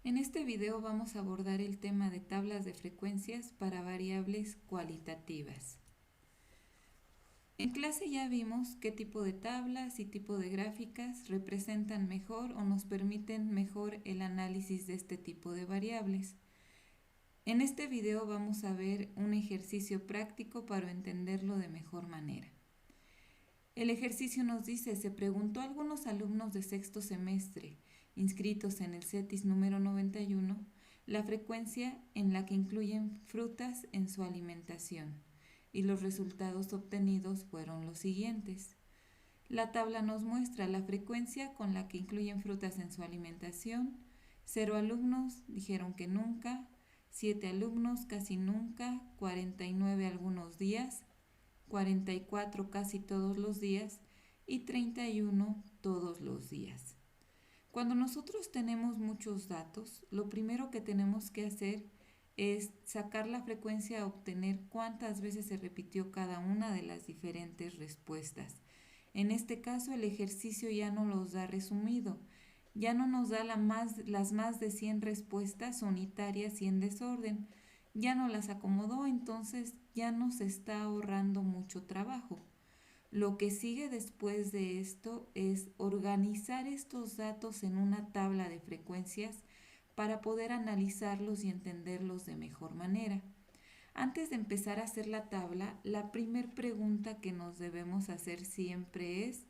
En este video vamos a abordar el tema de tablas de frecuencias para variables cualitativas. En clase ya vimos qué tipo de tablas y tipo de gráficas representan mejor o nos permiten mejor el análisis de este tipo de variables. En este video vamos a ver un ejercicio práctico para entenderlo de mejor manera. El ejercicio nos dice, se preguntó a algunos alumnos de sexto semestre inscritos en el CETIS número 91 la frecuencia en la que incluyen frutas en su alimentación y los resultados obtenidos fueron los siguientes. La tabla nos muestra la frecuencia con la que incluyen frutas en su alimentación. 0 alumnos dijeron que nunca, 7 alumnos casi nunca, 49 algunos días, 44 casi todos los días y 31 todos los días. Cuando nosotros tenemos muchos datos, lo primero que tenemos que hacer es sacar la frecuencia a obtener cuántas veces se repitió cada una de las diferentes respuestas. En este caso, el ejercicio ya no los da resumido, ya no nos da las más de 100 respuestas unitarias y en desorden, ya no las acomodó, entonces ya nos está ahorrando mucho trabajo. Lo que sigue después de esto es organizar estos datos en una tabla de frecuencias para poder analizarlos y entenderlos de mejor manera. Antes de empezar a hacer la tabla, la primera pregunta que nos debemos hacer siempre es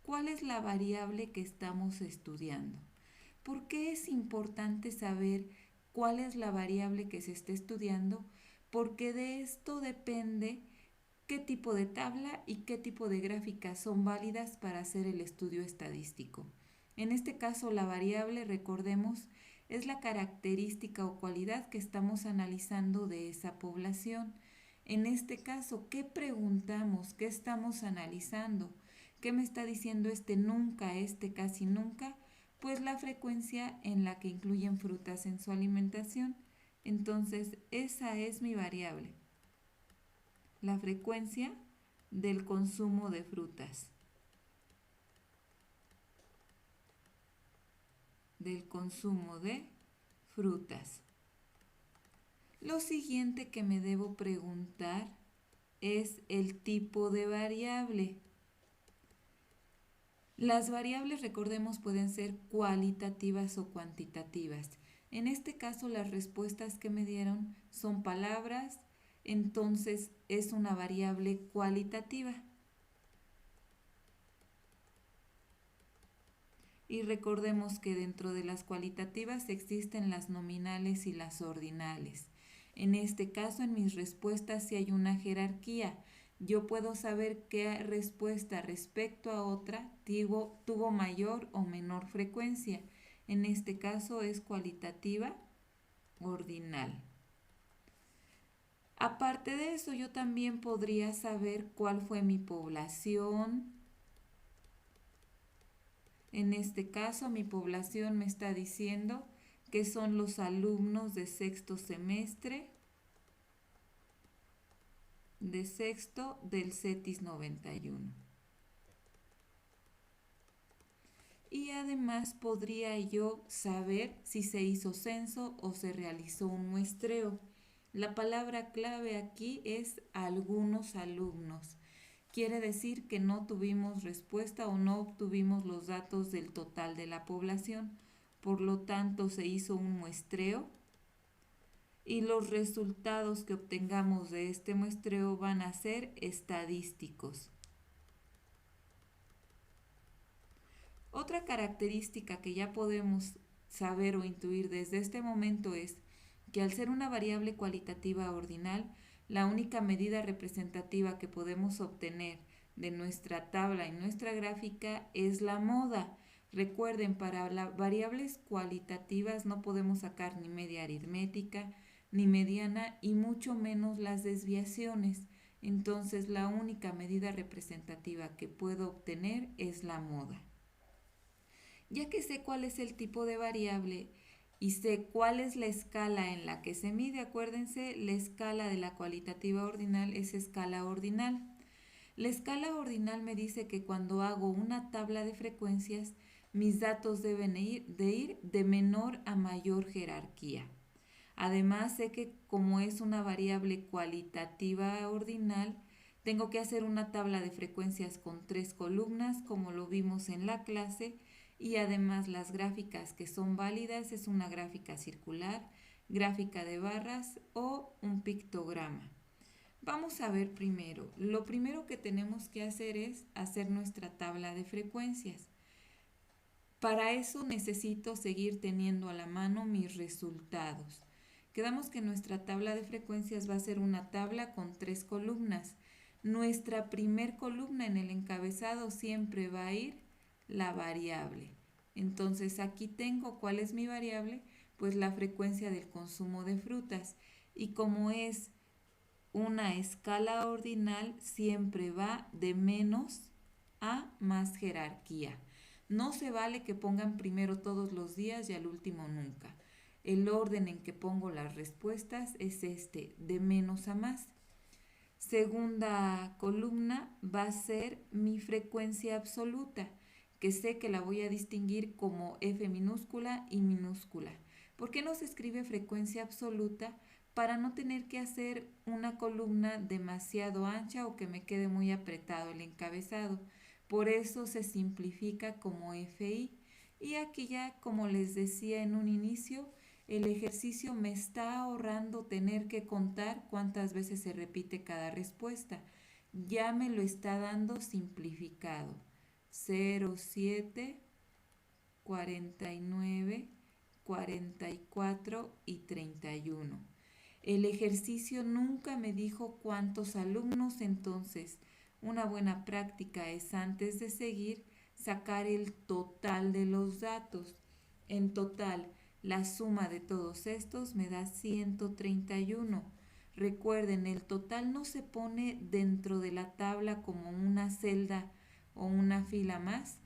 ¿cuál es la variable que estamos estudiando? ¿Por qué es importante saber cuál es la variable que se está estudiando? Porque de esto depende qué tipo de tabla y qué tipo de gráficas son válidas para hacer el estudio estadístico. En este caso, la variable, recordemos, es la característica o cualidad que estamos analizando de esa población. En este caso, ¿qué preguntamos? ¿Qué estamos analizando? ¿Qué me está diciendo este nunca, este casi nunca? Pues la frecuencia en la que incluyen frutas en su alimentación. Entonces, esa es mi variable. La frecuencia del consumo de frutas. Del consumo de frutas. Lo siguiente que me debo preguntar es el tipo de variable. Las variables, recordemos, pueden ser cualitativas o cuantitativas. En este caso, las respuestas que me dieron son palabras, entonces es una variable cualitativa. Y recordemos que dentro de las cualitativas existen las nominales y las ordinales. En este caso, en mis respuestas sí hay una jerarquía. Yo puedo saber qué respuesta respecto a otra tuvo mayor o menor frecuencia. En este caso es cualitativa ordinal. Aparte de eso, yo también podría saber cuál fue mi población. En este caso, mi población me está diciendo que son los alumnos de sexto semestre, de sexto del CETIS 91. Y además podría yo saber si se hizo censo o se realizó un muestreo. La palabra clave aquí es algunos alumnos. Quiere decir que no tuvimos respuesta o no obtuvimos los datos del total de la población. Por lo tanto, se hizo un muestreo y los resultados que obtengamos de este muestreo van a ser estadísticos. Otra característica que ya podemos saber o intuir desde este momento es que al ser una variable cualitativa ordinal, la única medida representativa que podemos obtener de nuestra tabla y nuestra gráfica es la moda. Recuerden, para las variables cualitativas no podemos sacar ni media aritmética, ni mediana y mucho menos las desviaciones. Entonces, la única medida representativa que puedo obtener es la moda. Ya que sé cuál es el tipo de variable y sé cuál es la escala en la que se mide, acuérdense, la escala de la cualitativa ordinal es escala ordinal. La escala ordinal me dice que cuando hago una tabla de frecuencias, mis datos deben ir de menor a mayor jerarquía. Además, sé que como es una variable cualitativa ordinal, tengo que hacer una tabla de frecuencias con 3 columnas, como lo vimos en la clase, y además las gráficas que son válidas es una gráfica circular, gráfica de barras o un pictograma. Vamos a ver primero. Lo primero que tenemos que hacer es hacer nuestra tabla de frecuencias. Para eso necesito seguir teniendo a la mano mis resultados. Quedamos que nuestra tabla de frecuencias va a ser una tabla con 3 columnas. Nuestra primer columna en el encabezado siempre va a ir la variable. Entonces aquí tengo cuál es mi variable, pues la frecuencia del consumo de frutas. Y como es una escala ordinal, siempre va de menos a más jerarquía. No se vale que pongan primero todos los días y al último nunca. El orden en que pongo las respuestas es este, de menos a más. Segunda columna va a ser mi frecuencia absoluta, que sé que la voy a distinguir como F minúscula y minúscula. ¿Por qué no se escribe frecuencia absoluta? Para no tener que hacer una columna demasiado ancha o que me quede muy apretado el encabezado. Por eso se simplifica como FI. Y aquí ya, como les decía en un inicio, el ejercicio me está ahorrando tener que contar cuántas veces se repite cada respuesta. Ya me lo está dando simplificado. 0, 7, 49, 44 y 31. El ejercicio nunca me dijo cuántos alumnos, entonces una buena práctica es antes de seguir sacar el total de los datos. En total, la suma de todos estos me da 131. Recuerden, el total no se pone dentro de la tabla como una celda o una fila más,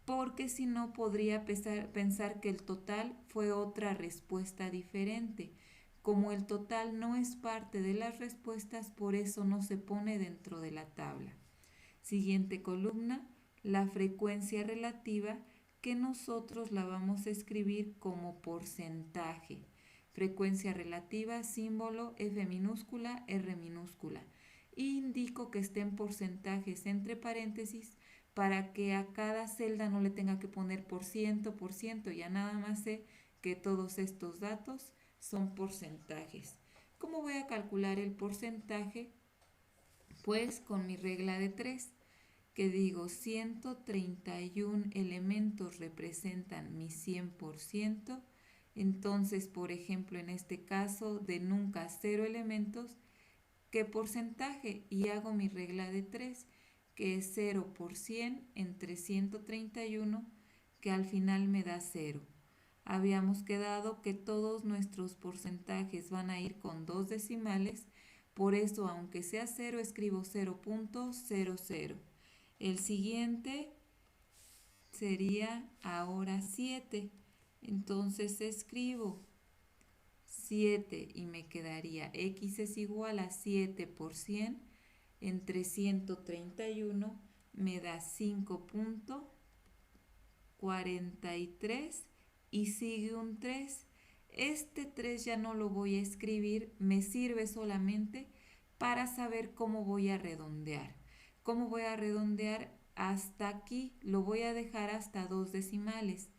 porque si no podría pensar que el total fue otra respuesta diferente. Como el total no es parte de las respuestas, por eso no se pone dentro de la tabla. Siguiente columna, la frecuencia relativa, que nosotros la vamos a escribir como porcentaje. Frecuencia relativa, símbolo F minúscula, R minúscula. Indico que estén porcentajes entre paréntesis para que a cada celda no le tenga que poner por ciento, ya nada más sé que todos estos datos son porcentajes. ¿Cómo voy a calcular el porcentaje? Pues con mi regla de 3, que digo 131 elementos representan mi 100%, entonces por ejemplo en este caso de nunca 0 elementos, ¿qué porcentaje? Y hago mi regla de 3, que es 0 por 100 entre 131, que al final me da 0. Habíamos quedado que todos nuestros porcentajes van a ir con 2 decimales, por eso aunque sea 0 escribo 0.00. El siguiente sería ahora 7, entonces escribo 7 y me quedaría x es igual a 7 por 100 entre 131, me da 5.43 y sigue un 3. Este 3 ya no lo voy a escribir, me sirve solamente para saber cómo voy a redondear. ¿Cómo voy a redondear? Hasta aquí lo voy a dejar hasta 2 decimales.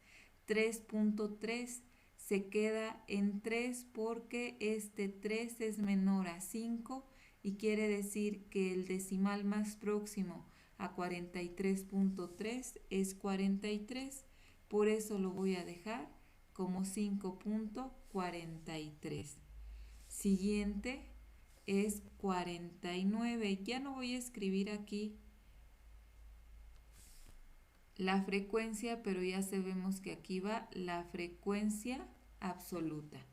3.3 se queda en 3 porque este 3 es menor a 5 y quiere decir que el decimal más próximo a 43.3 es 43. Por eso lo voy a dejar como 5.43. Siguiente es 49. Ya no voy a escribir aquí la frecuencia, pero ya sabemos que aquí va la frecuencia absoluta.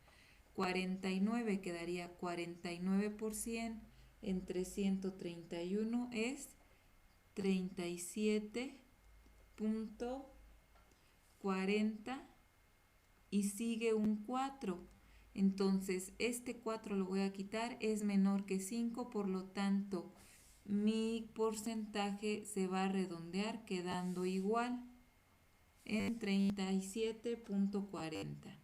49 quedaría 49% entre 131 es 37.40 y sigue un 4. Entonces este 4 lo voy a quitar, es menor que 5, por lo tanto mi porcentaje se va a redondear quedando igual. en 37.40.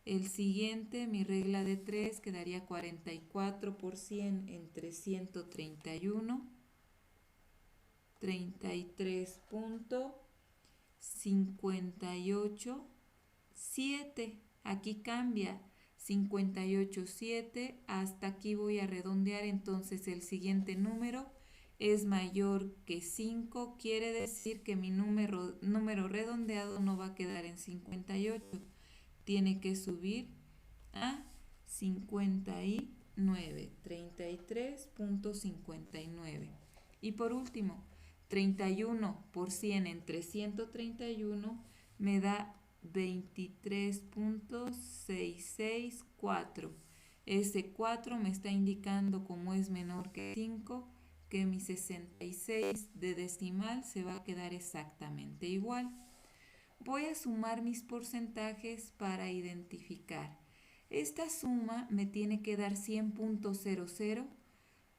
El siguiente, mi regla de 3, quedaría 44 por 100 entre 131, 33.58, 7. Aquí cambia 58,7. Hasta aquí voy a redondear, entonces el siguiente número es mayor que 5. Quiere decir que mi número redondeado no va a quedar en 58. Tiene que subir a 59, 33.59. Y por último, 31 por 100 entre 131 me da 23.664. Ese 4 me está indicando, como es menor que 5, que mi 66 de decimal se va a quedar exactamente igual. Voy a sumar mis porcentajes para identificar. Esta suma me tiene que dar 100.00,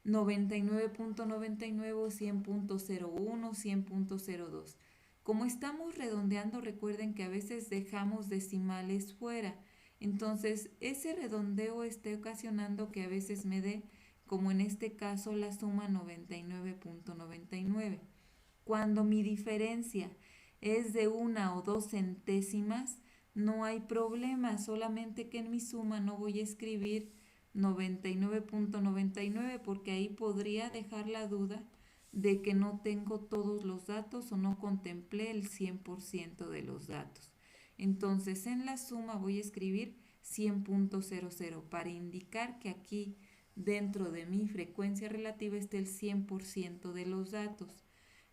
99.99 o 100.01, 100.02. Como estamos redondeando, recuerden que a veces dejamos decimales fuera. Entonces, ese redondeo está ocasionando que a veces me dé, como en este caso, la suma 99.99. Cuando mi diferencia es de 1 o 2 centésimas, no hay problema, solamente que en mi suma no voy a escribir 99.99 porque ahí podría dejar la duda de que no tengo todos los datos o no contemplé el 100% de los datos. Entonces en la suma voy a escribir 100.00 para indicar que aquí dentro de mi frecuencia relativa está el 100% de los datos.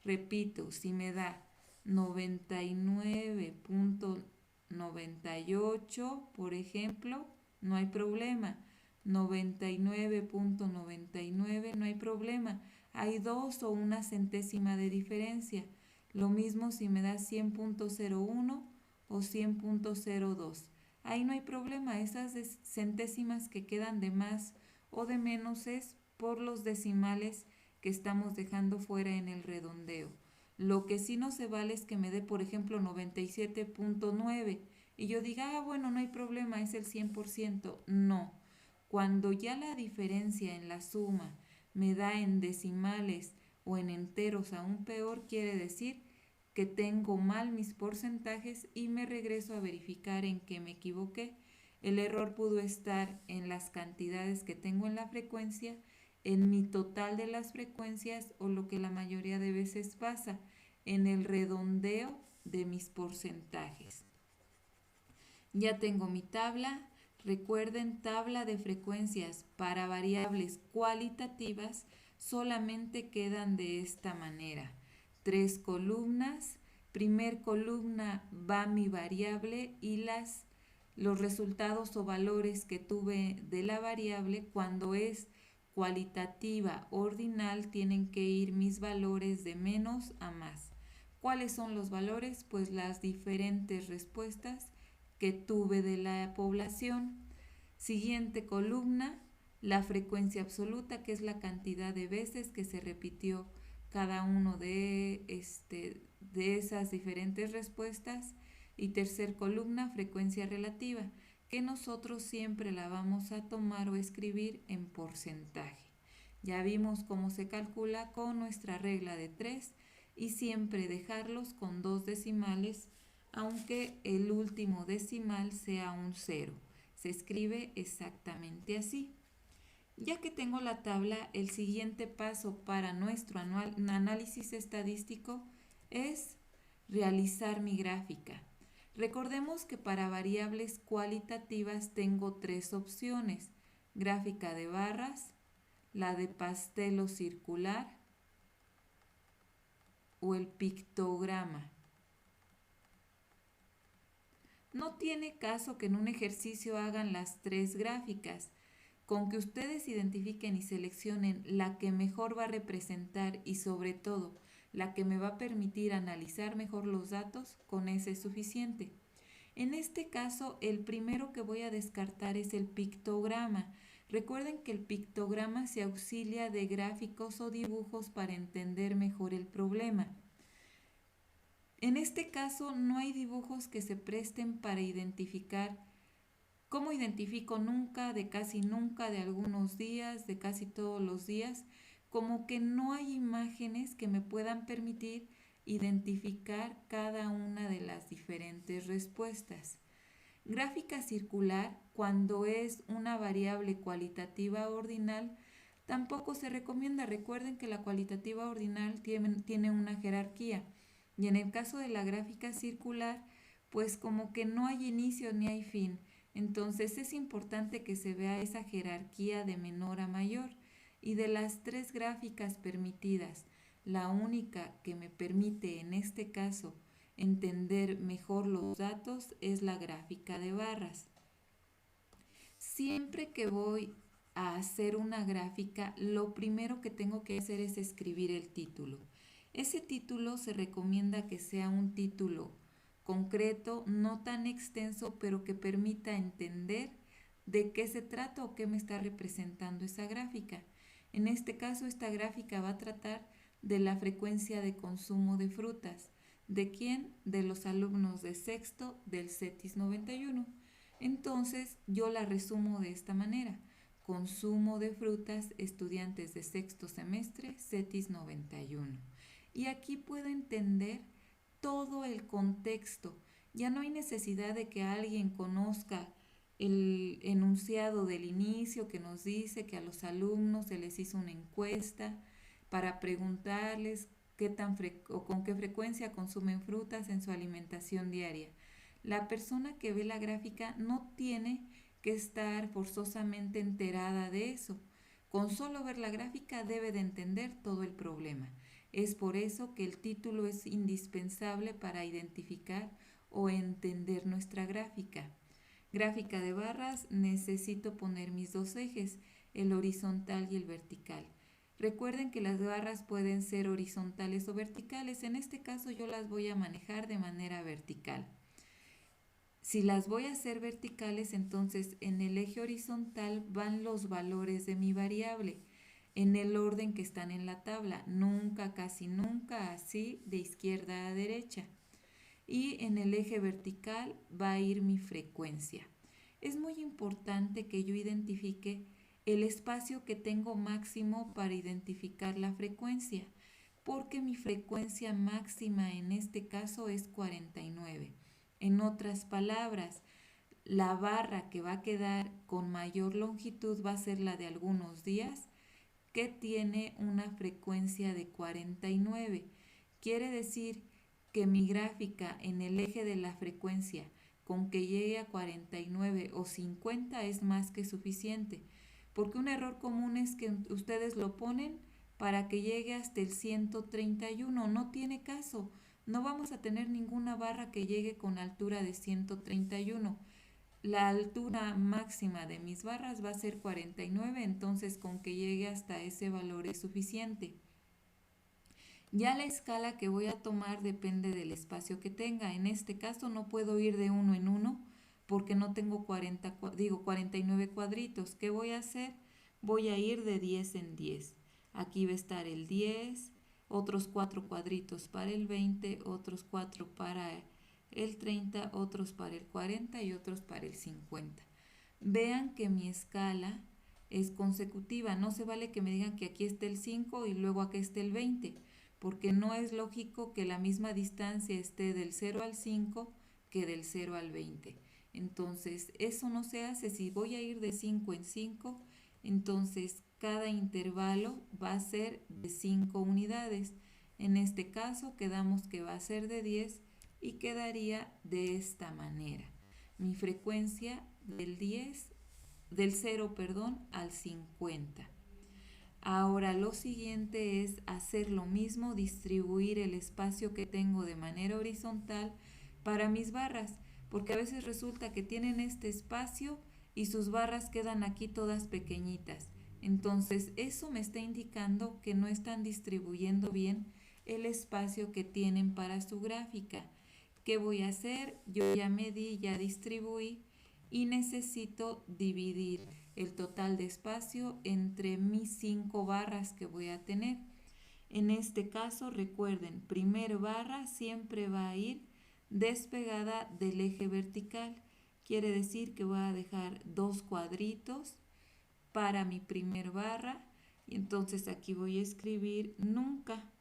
Repito, si me da 99.98, por ejemplo, no hay problema. 99.99, no hay problema. Hay 2 o una centésima de diferencia. Lo mismo si me da 100.01 o 100.02. Ahí no hay problema. Esas centésimas que quedan de más o de menos es por los decimales que estamos dejando fuera en el redondeo. Lo que sí no se vale es que me dé, por ejemplo, 97.9 y yo diga, bueno, no hay problema, es el 100%. No. Cuando ya la diferencia en la suma me da en decimales o en enteros aún peor, quiere decir que tengo mal mis porcentajes y me regreso a verificar en qué me equivoqué. El error pudo estar en las cantidades que tengo en la frecuencia, en mi total de las frecuencias o lo que la mayoría de veces pasa, en el redondeo de mis porcentajes. Ya tengo mi tabla. Recuerden, tabla de frecuencias para variables cualitativas solamente quedan de esta manera. 3 columnas. Primer columna va mi variable y los resultados o valores que tuve de la variable. Cuando es cualitativa ordinal tienen que ir mis valores de menos a más. ¿Cuáles son los valores? Pues las diferentes respuestas que tuve de la población. Siguiente columna, la frecuencia absoluta, que es la cantidad de veces que se repitió cada uno de esas diferentes respuestas. Y tercer columna, frecuencia relativa, que nosotros siempre la vamos a tomar o escribir en porcentaje. Ya vimos cómo se calcula con nuestra regla de 3 y siempre dejarlos con 2 decimales, aunque el último decimal sea un 0. Se escribe exactamente así. Ya que tengo la tabla, el siguiente paso para nuestro análisis estadístico es realizar mi gráfica. Recordemos que para variables cualitativas tengo 3 opciones: gráfica de barras, la de pastel o circular o el pictograma. No tiene caso que en un ejercicio hagan las 3 gráficas. Con que ustedes identifiquen y seleccionen la que mejor va a representar y sobre todo la que me va a permitir analizar mejor los datos, con ese es suficiente. En este caso, el primero que voy a descartar es el pictograma. Recuerden que el pictograma se auxilia de gráficos o dibujos para entender mejor el problema. En este caso no hay dibujos que se presten para identificar. ¿Cómo identifico nunca, de casi nunca, de algunos días, de casi todos los días? Como que no hay imágenes que me puedan permitir identificar cada una de las diferentes respuestas. Gráfica circular, cuando es una variable cualitativa ordinal, tampoco se recomienda. Recuerden que la cualitativa ordinal tiene una jerarquía. Y en el caso de la gráfica circular, pues como que no hay inicio ni hay fin. Entonces es importante que se vea esa jerarquía de menor a mayor. Y de las tres gráficas permitidas, la única que me permite en este caso entender mejor los datos es la gráfica de barras. Siempre que voy a hacer una gráfica, lo primero que tengo que hacer es escribir el título. Ese título se recomienda que sea un título concreto, no tan extenso, pero que permita entender de qué se trata o qué me está representando esa gráfica. En este caso, esta gráfica va a tratar de la frecuencia de consumo de frutas. ¿De quién? De los alumnos de sexto del CETIS 91. Entonces yo la resumo de esta manera. Consumo de frutas, estudiantes de sexto semestre, CETIS 91. Y aquí puedo entender todo el contexto. Ya no hay necesidad de que alguien conozca el enunciado del inicio que nos dice que a los alumnos se les hizo una encuesta para preguntarles o con qué frecuencia consumen frutas en su alimentación diaria. La persona que ve la gráfica no tiene que estar forzosamente enterada de eso. Con solo ver la gráfica debe de entender todo el problema. Es por eso que el título es indispensable para identificar o entender nuestra gráfica. Gráfica de barras, necesito poner mis dos ejes, el horizontal y el vertical. Recuerden que las barras pueden ser horizontales o verticales. En este caso yo las voy a manejar de manera vertical. Si las voy a hacer verticales, entonces en el eje horizontal van los valores de mi variable en el orden que están en la tabla, nunca, casi nunca, así de izquierda a derecha. Y en el eje vertical va a ir mi frecuencia. Es muy importante que yo identifique el espacio que tengo máximo para identificar la frecuencia, porque mi frecuencia máxima en este caso es 49. En otras palabras, la barra que va a quedar con mayor longitud va a ser la de algunos días, que tiene una frecuencia de 49. Quiere decir que mi gráfica en el eje de la frecuencia con que llegue a 49 o 50 es más que suficiente, porque un error común es que ustedes lo ponen para que llegue hasta el 131. No tiene caso, no vamos a tener ninguna barra que llegue con altura de 131. La altura máxima de mis barras va a ser 49, entonces con que llegue hasta ese valor es suficiente. Ya la escala que voy a tomar depende del espacio que tenga. En este caso no puedo ir de uno en uno porque no tengo 49 cuadritos. ¿Qué voy a hacer? Voy a ir de 10 en 10. Aquí va a estar el 10, otros 4 cuadritos para el 20, otros 4 para el 30, otros para el 40 y otros para el 50. Vean que mi escala es consecutiva. No se vale que me digan que aquí esté el 5 y luego aquí esté el 20, porque no es lógico que la misma distancia esté del 0 al 5 que del 0 al 20. Entonces, eso no se hace. Si voy a ir de 5 en 5, entonces cada intervalo va a ser de 5 unidades. En este caso, quedamos que va a ser de 10 y quedaría de esta manera. Mi frecuencia del 0, al 50. Ahora lo siguiente es hacer lo mismo, distribuir el espacio que tengo de manera horizontal para mis barras, porque a veces resulta que tienen este espacio y sus barras quedan aquí todas pequeñitas. Entonces eso me está indicando que no están distribuyendo bien el espacio que tienen para su gráfica. ¿Qué voy a hacer? Yo ya medí, ya distribuí y necesito dividir el total de espacio entre mis 5 barras que voy a tener. En este caso, recuerden, primer barra siempre va a ir despegada del eje vertical. Quiere decir que voy a dejar 2 cuadritos para mi primer barra y entonces aquí voy a escribir nunca.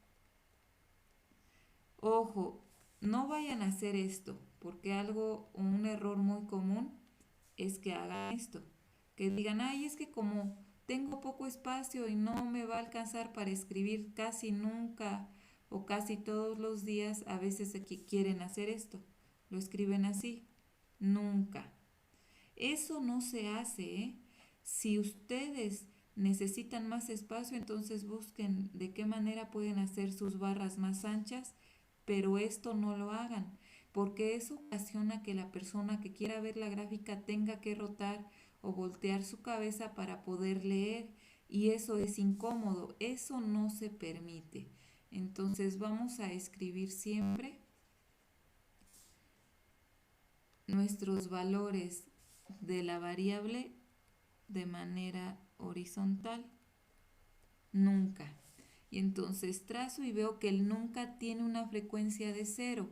Ojo, no vayan a hacer esto porque un error muy común es que hagan esto, que digan, ay, es que como tengo poco espacio y no me va a alcanzar para escribir casi nunca o casi todos los días, a veces aquí quieren hacer esto, lo escriben así, nunca. Eso no se hace, ¿eh? Si ustedes necesitan más espacio, entonces busquen de qué manera pueden hacer sus barras más anchas, pero esto no lo hagan, porque eso ocasiona que la persona que quiera ver la gráfica tenga que rotar o voltear su cabeza para poder leer, y eso es incómodo, eso no se permite. Entonces vamos a escribir siempre nuestros valores de la variable de manera horizontal, nunca. Y entonces trazo y veo que el nunca tiene una frecuencia de 0.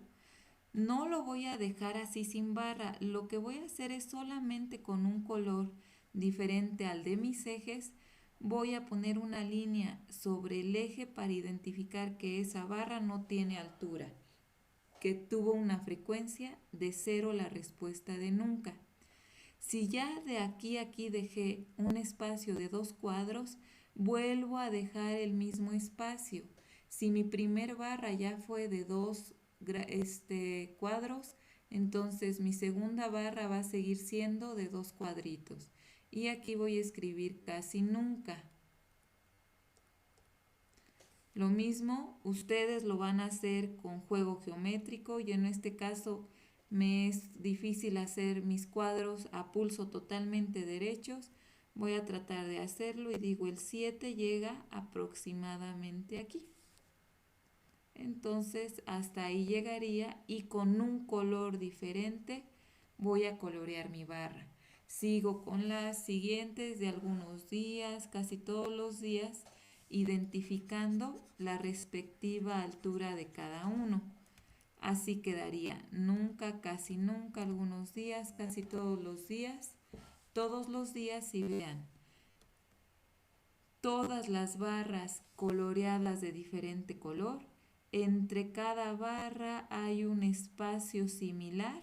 No lo voy a dejar así sin barra, lo que voy a hacer es solamente con un color diferente al de mis ejes, voy a poner una línea sobre el eje para identificar que esa barra no tiene altura, que tuvo una frecuencia de 0 la respuesta de nunca. Si ya de aquí a aquí dejé un espacio de 2 cuadros, vuelvo a dejar el mismo espacio. Si mi primer barra ya fue de 2 cuadros, entonces mi segunda barra va a seguir siendo de 2 cuadritos. Y aquí voy a escribir casi nunca. Lo mismo, ustedes lo van a hacer con juego geométrico y en este caso me es difícil hacer mis cuadros a pulso totalmente derechos. Voy a tratar de hacerlo y digo el 7 llega aproximadamente aquí. Entonces hasta ahí llegaría y con un color diferente voy a colorear mi barra. Sigo con las siguientes de algunos días, casi todos los días, identificando la respectiva altura de cada uno. Así quedaría nunca, casi nunca, algunos días, casi todos los días y vean, todas las barras coloreadas de diferente color, entre cada barra hay un espacio similar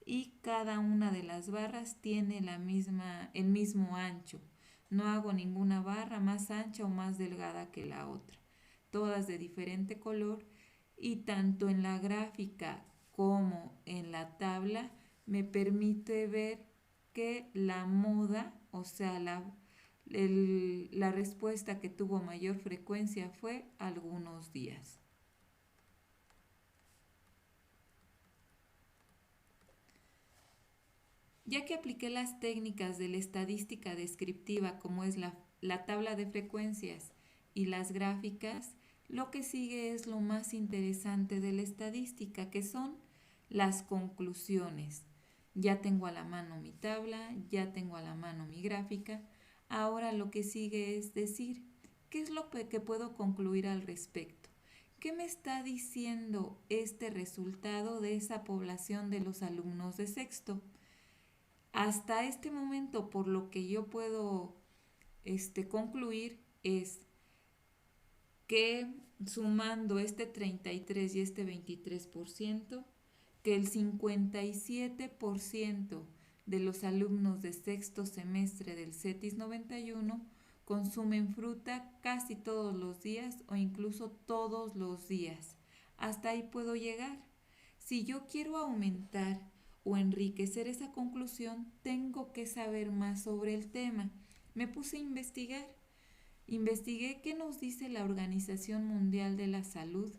y cada una de las barras tiene el mismo ancho. No hago ninguna barra más ancha o más delgada que la otra. Todas de diferente color y tanto en la gráfica como en la tabla me permite ver que la moda, o sea, la respuesta que tuvo mayor frecuencia fue algunos días. Ya que apliqué las técnicas de la estadística descriptiva como es la tabla de frecuencias y las gráficas, lo que sigue es lo más interesante de la estadística, que son las conclusiones. Ya tengo a la mano mi tabla, ya tengo a la mano mi gráfica. Ahora lo que sigue es decir, ¿qué es lo que puedo concluir al respecto? ¿Qué me está diciendo este resultado de esa población de los alumnos de sexto? Hasta este momento, por lo que yo puedo concluir es que sumando este 33 y este 23%, que el 57% de los alumnos de sexto semestre del CETIS 91 consumen fruta casi todos los días o incluso todos los días. Hasta ahí puedo llegar. Si yo quiero aumentar o enriquecer esa conclusión, tengo que saber más sobre el tema. Me puse a investigar. Investigué qué nos dice la Organización Mundial de la Salud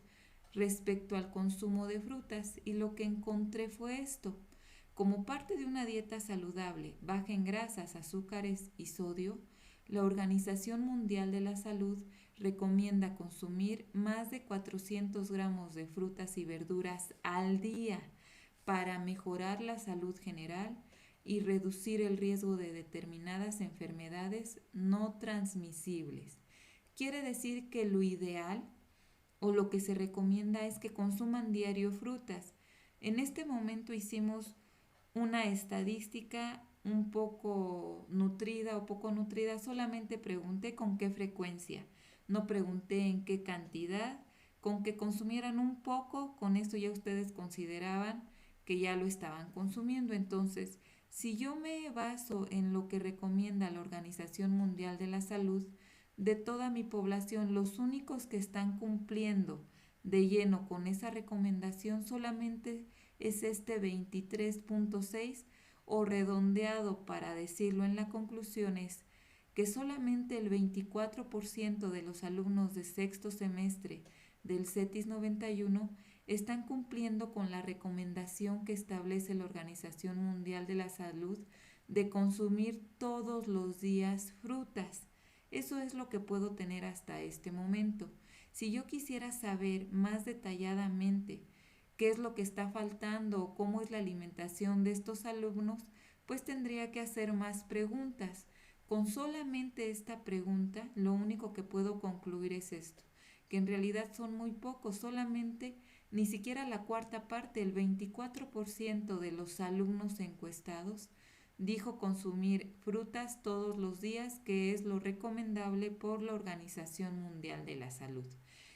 respecto al consumo de frutas y lo que encontré fue esto. Como parte de una dieta saludable, baja en grasas, azúcares y sodio, la Organización Mundial de la Salud recomienda consumir más de 400 gramos de frutas y verduras al día para mejorar la salud general y reducir el riesgo de determinadas enfermedades no transmisibles. quiere decir que lo ideal o lo que se recomienda es que consuman diario frutas. En este momento hicimos una estadística un poco nutrida o poco nutrida, solamente pregunté con qué frecuencia, no pregunté en qué cantidad, con que consumieran un poco, con esto ya ustedes consideraban que ya lo estaban consumiendo. Entonces, si yo me baso en lo que recomienda la Organización Mundial de la Salud, de toda mi población, los únicos que están cumpliendo de lleno con esa recomendación solamente es este 23.6, o redondeado para decirlo en la conclusión es que solamente el 24% de los alumnos de sexto semestre del CETIS 91 están cumpliendo con la recomendación que establece la Organización Mundial de la Salud de consumir todos los días frutas. Eso es lo que puedo tener hasta este momento. Si yo quisiera saber más detalladamente qué es lo que está faltando o cómo es la alimentación de estos alumnos, pues tendría que hacer más preguntas. Con solamente esta pregunta, lo único que puedo concluir es esto, que en realidad son muy pocos, solamente ni siquiera la cuarta parte, el 24% de los alumnos encuestados dijo consumir frutas todos los días, que es lo recomendable por la Organización Mundial de la Salud.